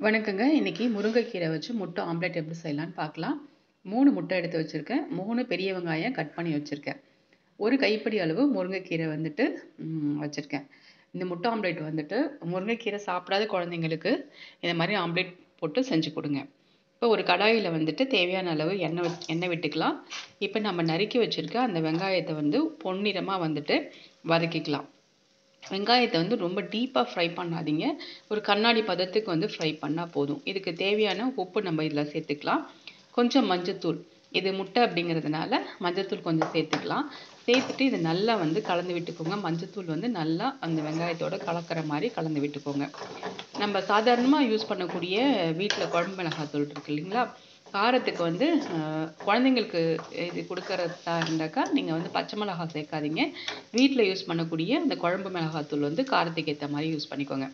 வணக்கங்க. இன்னைக்கு முருங்கைக்கீரை வச்சு முட்டை ஆம்லெட் எப்படி செய்யலான்னு பார்க்கலாம். 3 முட்டை எடுத்து வச்சிருக்கேன். 3 பெரிய வெங்காயம் கட் பண்ணி வச்சிருக்கேன். ஒரு கைப்பிடி அளவு முருங்கைக்கீரை வந்துட்டு வச்சிருக்கேன். இந்த முட்டை ஆம்லெட் வந்துட்டு முருங்கைக்கீரை சாப்பிடாத குழந்தைங்களுக்கு இந்த மாதிரி ஆம்லெட் போட்டு செஞ்சு கொடுங்க. இப்போ ஒரு கடாயில் வந்துட்டு தேவையான அளவு எண்ணெய் விட்டுக்கலாம். இப்போ நம்ம நறுக்கி வச்சிருக்க அந்த வெங்காயத்தை வந்து பொன்னிறமாக வந்துட்டு வதக்கிக்கலாம். வெங்காயத்தை வந்து ரொம்ப டீப்பாக ஃப்ரை பண்ணாதீங்க. ஒரு கண்ணாடி பதத்துக்கு வந்து ஃப்ரை பண்ணால் போதும். இதுக்கு தேவையான உப்பு நம்ம இதில் சேர்த்துக்கலாம். கொஞ்சம் மஞ்சத்தூள், இது முட்டை அப்படிங்கிறதுனால மஞ்சத்தூள் கொஞ்சம் சேர்த்துக்கலாம். சேர்த்துட்டு இதை நல்லா வந்து கலந்து விட்டுக்கோங்க. மஞ்சத்தூள் வந்து நல்லா அந்த வெங்காயத்தோட கலக்கிற மாதிரி கலந்து விட்டுக்கோங்க. நம்ம சாதாரணமாக யூஸ் பண்ணக்கூடிய வீட்டில் குழம்பு மிளகாத்தூள் இருக்கு இல்லைங்களா, காரத்துக்கு வந்து குழந்தைங்களுக்கு இது கொடுக்கறதா இருந்தாக்கா நீங்கள் வந்து பச்சை மிளகாய் சேர்க்காதீங்க. வீட்டில் யூஸ் பண்ணக்கூடிய அந்த குழம்பு மிளகாத்தூள் வந்து காரத்துக்கு ஏற்ற மாதிரி யூஸ் பண்ணிக்கோங்க.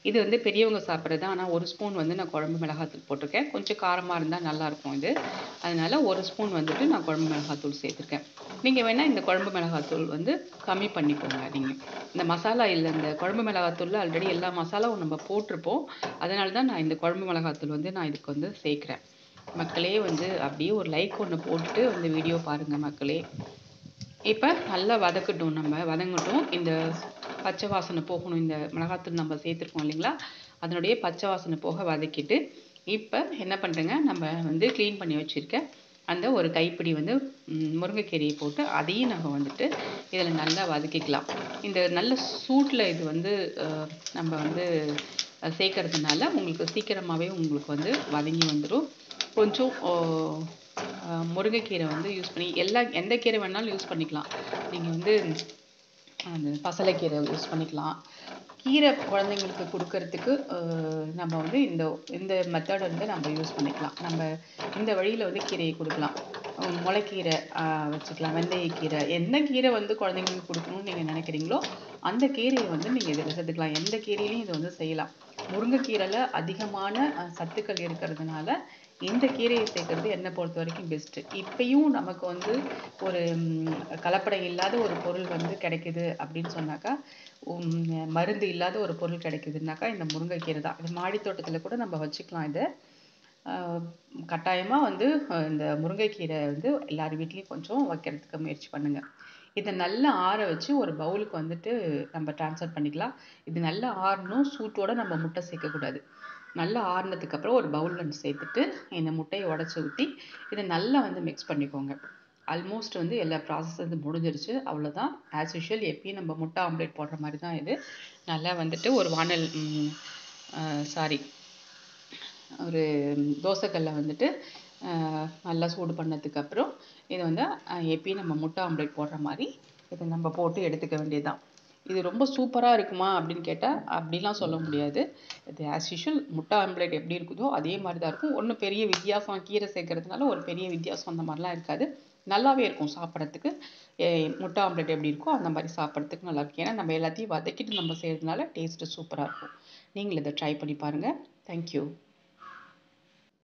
இது வந்து பெரியவங்க சாப்பிட்றது. ஆனால் 1 ஸ்பூன் வந்து நான் குழம்பு மிளகாத்தூள் போட்டிருக்கேன். கொஞ்சம் காரமாக இருந்தால் நல்லாயிருக்கும் இது. அதனால் 1 ஸ்பூன் வந்துட்டு நான் குழம்பு மிளகாத்தூள் சேர்த்துருக்கேன். நீங்கள் வேணால் இந்த குழம்பு மிளகாத்தூள் வந்து கம்மி பண்ணிக்கோங்க. நீங்கள் இந்த மசாலா இல்லை, இந்த குழம்பு மிளகாத்தூளில் ஆல்ரெடி எல்லா மசாலாவும் நம்ம போட்டிருப்போம். அதனால தான் நான் இந்த குழம்பு மிளகாத்தூள் வந்து நான் இதுக்கு வந்து சேர்க்குறேன். மக்களே வந்து அப்படியே ஒரு லைக் ஒன்று போட்டுட்டு வந்து வீடியோ பாருங்கள் மக்களே. இப்போ நல்லா வதக்கட்டும், நம்ம வதங்கட்டும். இந்த பச்சை வாசனை போகணும். இந்த மிளகாத்தூள் நம்ம சேர்த்துருக்கோம் இல்லைங்களா, அதனுடைய பச்சை வாசனை போக வதக்கிட்டு இப்போ என்ன பண்ணுறேங்க, நம்ம வந்து க்ளீன் பண்ணி வச்சுருக்க அந்த ஒரு கைப்பிடி வந்து முருங்கைக்கீரையை போட்டு அதையும் நம்ம வந்துட்டு இதில் நல்லா வதக்கிக்கலாம். இந்த நல்ல சூட்டில் இது வந்து நம்ம வந்து சேர்க்கறதுனால உங்களுக்கு சீக்கிரமாகவே உங்களுக்கு வந்து வதங்கி வந்துடும். கொஞ்சம் முருங்கைக்கீரை வந்து யூஸ் பண்ணி எந்த கீரை வேணாலும் யூஸ் பண்ணிக்கலாம். நீங்கள் வந்து அந்த பசலைக்கீரை யூஸ் பண்ணிக்கலாம். கீரை குழந்தைங்களுக்கு கொடுக்கறதுக்கு நம்ம வந்து இந்த இந்த மெத்தட் வந்து நம்ம யூஸ் பண்ணிக்கலாம். நம்ம இந்த வழியில் வந்து கீரையை கொடுக்கலாம். முளைக்கீரை வச்சுக்கலாம், வெந்தயக்கீரை, எந்த கீரை வந்து குழந்தைங்களுக்கு கொடுக்கணும்னு நீங்கள் நினைக்கிறீங்களோ அந்த கீரையை வந்து நீங்கள் இதில் சேர்த்துக்கலாம். எந்த கீரையிலையும் இதை வந்து செய்யலாம். முருங்கைக்கீரையில் அதிகமான சத்துக்கள் இருக்கிறதுனால இந்த கீரையை சேர்க்கறது என்னை பொறுத்த வரைக்கும் பெஸ்ட்டு. இப்பயும் நமக்கு வந்து ஒரு கலப்படம் இல்லாத ஒரு பொருள் வந்து கிடைக்குது அப்படின்னு சொன்னாக்கா, மருந்து இல்லாத ஒரு பொருள் கிடைக்குதுனாக்கா இந்த முருங்கைக்கீரை தான். இது மாடி தோட்டத்தில் கூட நம்ம வச்சுக்கலாம். இதை கட்டாயமாக வந்து இந்த முருங்கைக்கீரை வந்து எல்லார் வீட்லேயும் கொஞ்சம் வைக்கிறதுக்கு முயற்சி பண்ணுங்கள். இதை நல்லா ஆற வச்சு ஒரு பவுலுக்கு வந்துட்டு நம்ம ட்ரான்ஸ்ஃபர் பண்ணிக்கலாம். இது நல்லா ஆறணும். சூட்டோட நம்ம முட்டை சேர்க்கக்கூடாது. நல்லா ஆறுனதுக்கப்புறம் ஒரு பவுலில் சேர்த்துட்டு இந்த முட்டையை உடச்சி ஊற்றி இதை நல்லா வந்து மிக்ஸ் பண்ணிக்கோங்க. ஆல்மோஸ்ட் வந்து எல்லா ப்ராசஸ் வந்து முடிஞ்சிருச்சு. அவ்வளோதான். ஆஸ் யூஷுவல் எப்பயும் நம்ம முட்டை ஆம்லேட் போடுற மாதிரி தான் இது. நல்லா வந்துட்டு ஒரு ஒரு தோசைக்கல்லை வந்துட்டு நல்லா சூடு பண்ணதுக்கப்புறம் இதை வந்து எப்பயும் நம்ம முட்டை ஆம்லேட் போடுற மாதிரி இதை நம்ம போட்டு எடுத்துக்க வேண்டியது தான். இது ரொம்ப சூப்பராக இருக்குமா அப்படின்னு கேட்டால் அப்படிலாம் சொல்ல முடியாது. இது ஆஸ் யூஷுவல் முட்டை ஆம்லேட் எப்படி இருக்குதோ அதே மாதிரி தான் இருக்கும். ஒன்றும் பெரிய வித்தியாசம் கீரை சேர்க்கறதுனால ஒரு பெரிய வித்தியாசம் அந்த மாதிரிலாம் இருக்காது. நல்லாவே இருக்கும் சாப்பிட்றதுக்கு. முட்டை ஆம்லேட் எப்படி இருக்கோ அந்த மாதிரி சாப்பிட்றதுக்கு நல்லாயிருக்கும். ஏன்னா நம்ம எல்லாத்தையும் வதக்கிட்டு நம்ம செய்கிறதுனால டேஸ்ட்டு சூப்பராக இருக்கும். நீங்களும் இதை ட்ரை பண்ணி பாருங்கள். தேங்க்யூ.